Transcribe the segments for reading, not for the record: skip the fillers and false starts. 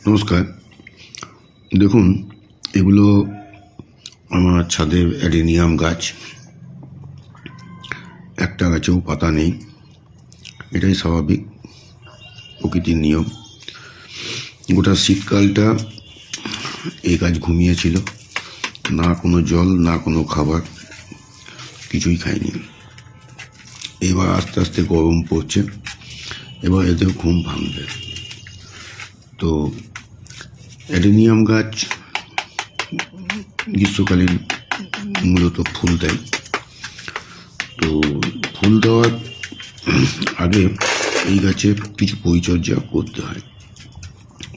নমস্কার। দেখুন, এগুলো আমার ছাদের অ্যাডেনিয়াম গাছ। একটা গাছেও পাতা নেই, এটাই স্বাভাবিক প্রকৃতির নিয়ম। গোটা শীতকালটা এই গাছ ঘুমিয়েছিল, না কোনো জল না কোনো খাবার, কিছুই খায়নি। এবার আস্তে আস্তে গরম পড়ছে, এবার এদের ঘুম ভাঙবে। তো অ্যাডেনিয়াম গাছ গ্রীষ্মকালীন মূলত ফুল দেয়। তো ফুল দেওয়ার আগে এই গাছের কিছু পরিচর্যা করতে হয়।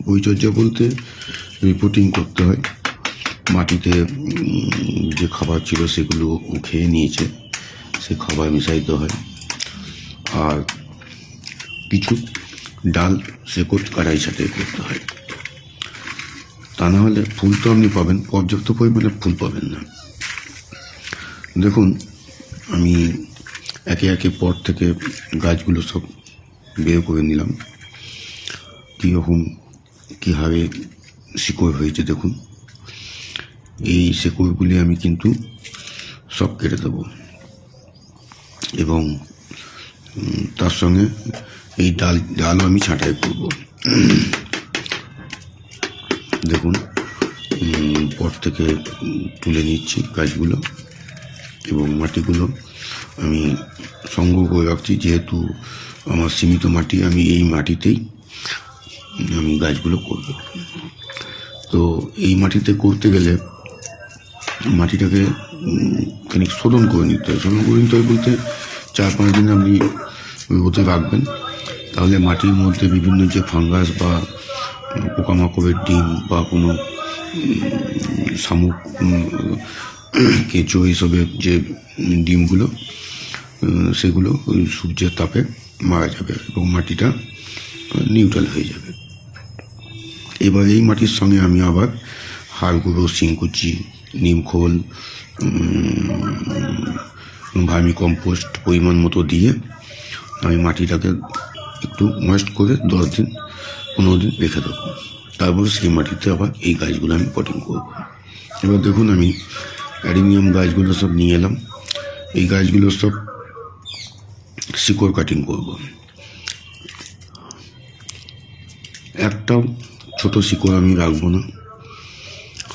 পরিচর্যা বলতে রিপোর্টিং করতে হয়। মাটিতে যে খাবার ছিল সেগুলো খেয়ে নিয়েছে, সে খাবার মিশাইতে হয়। আর কিছু ডাল শেকড় কাটাই ছাঁটাই করতে হয়। তা না হলে ফুল তো আপনি পাবেন, পর্যাপ্ত পরিমাণে ফুল পাবেন না। দেখুন, আমি একে একে পর থেকে গাছগুলো সব বের করে নিলাম। কীরকম কী হারে শিকড় হয়েছে দেখুন। এই শিকড়গুলি আমি কিন্তু সব কেটে দেবো, এবং তার সঙ্গে এই ডালও আমি ছাঁটাই করব। দেখুন, পর থেকে তুলে নিচ্ছি গাছগুলো, এবং মাটিগুলো আমি সংগ্রহ করে রাখছি। যেহেতু আমার সীমিত মাটি, আমি এই মাটিতেই আমি গাছগুলো করব। তো এই মাটিতে করতে গেলে মাটিটাকে খানিক শোধন করে নিতে হয়। শোধন করে নিতে হয় বলতে 4-5 দিন আপনি রোদে রাখবেন, তাহলে মাটির মধ্যে বিভিন্ন যে ফাঙ্গাস বা পোকামাকড়ের ডিম বা কোনো শামুক, কেঁচো, এইসবের যে ডিমগুলো, সেগুলো ওই সূর্যের তাপে মারা যাবে এবং মাটিটা নিউট্রাল হয়ে যাবে। এবার এই মাটির সঙ্গে আমি আবার হাড় গুঁড়ো, শিংকুচি, নিমখোল, ভার্মি কম্পোস্ট পরিমাণ মতো দিয়ে আমি মাটিটাকে একটু ময়েস্ট করে 10-15 দিন রেখে দেবো। তারপরে সেই মাটিতে আবার এই গাছগুলো আমি পটিং করব। এবার দেখুন, আমি অ্যাডেনিয়াম গাছগুলো সব নিয়ে এলাম। এই গাছগুলো সব শিকড় কাটিং করব। একটাও ছোট শিকড় আমি রাখবো না।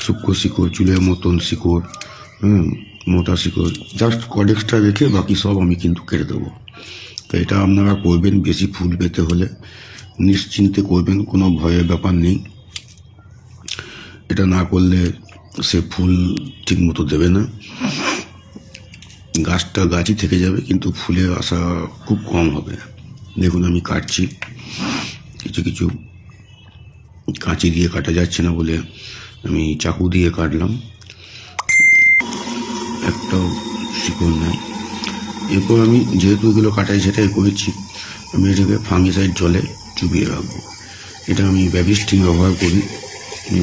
সূক্ষ্ম শিকড়, চুলের মতন শিকড়, মোটা শিকড়, জাস্ট কডেক্সটা রেখে বাকি সব আমি কিন্তু কেটে দেবো। তো এটা আপনারা করবেন বেশি ফুল পেতে হলে, নিশ্চিন্তে করবেন, কোনো ভয়ের ব্যাপার নেই। এটা না করলে সে ফুল ঠিক মতো দেবে না, গাছটা গাছই থেকে যাবে, কিন্তু ফুলের আশা খুব কম হবে। দেখুন, আমি কাটছি, কিছু কিছু কাঁচি দিয়ে কাটা যাচ্ছে না বলে আমি চাকু দিয়ে কাটলাম। একটাও শিকড় নেই। এরপর আমি যেহেতু এগুলো কাটাই ছাঁটাই করেছি, আমি এটাকে ফাঙ্গিসাইড জলে চুবিয়ে রাখবো। এটা আমি ব্যাবিস্টিন ব্যবহার করি,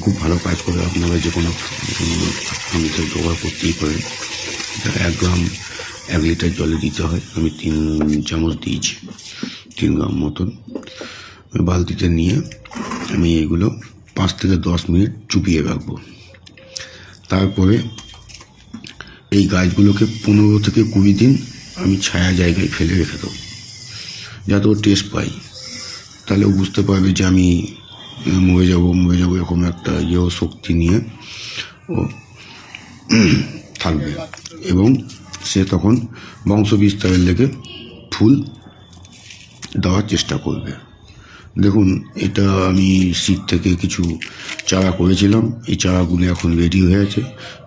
খুব ভালো কাজ করে। আপনারা যে কোনো ফাঙ্গিসাইড ব্যবহার করতেই পারেন। এটা 1 গ্রাম 1 লিটার জলে দিতে হয়। আমি 3 চামচ দিয়েছি, 3 গ্রাম মতন। বালতিতে নিয়ে আমি এগুলো 5 থেকে 10 মিনিট চুপিয়ে রাখবো। তারপরে এই গাছগুলোকে 15 থেকে 20 দিন আমি ছায়া জায়গায় ফেলে রেখে দেবো, যাতে ও টেস্ট পাই। তাহলে ও বুঝতে পারবে যে আমি মরে যাবো এরকম একটা শক্তি নিয়ে ও থাকবে, এবং সে তখন বংশ বিস্তারের লেগে ফুল দেওয়ার চেষ্টা করবে। দেখুন, এটা আমি শীত থেকে কিছু চারা করেছিলাম। এই চারাগুলি এখন রেডি হয়ে আছে।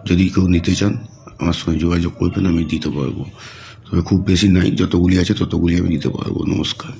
যদি কেউ নিতে চান আমার সঙ্গে যোগাযোগ করবেন, আমি দিতে পারবো। তবে খুব বেশি নাই, যতগুলি আছে ততগুলি আমি দিতে পারবো। নমস্কার।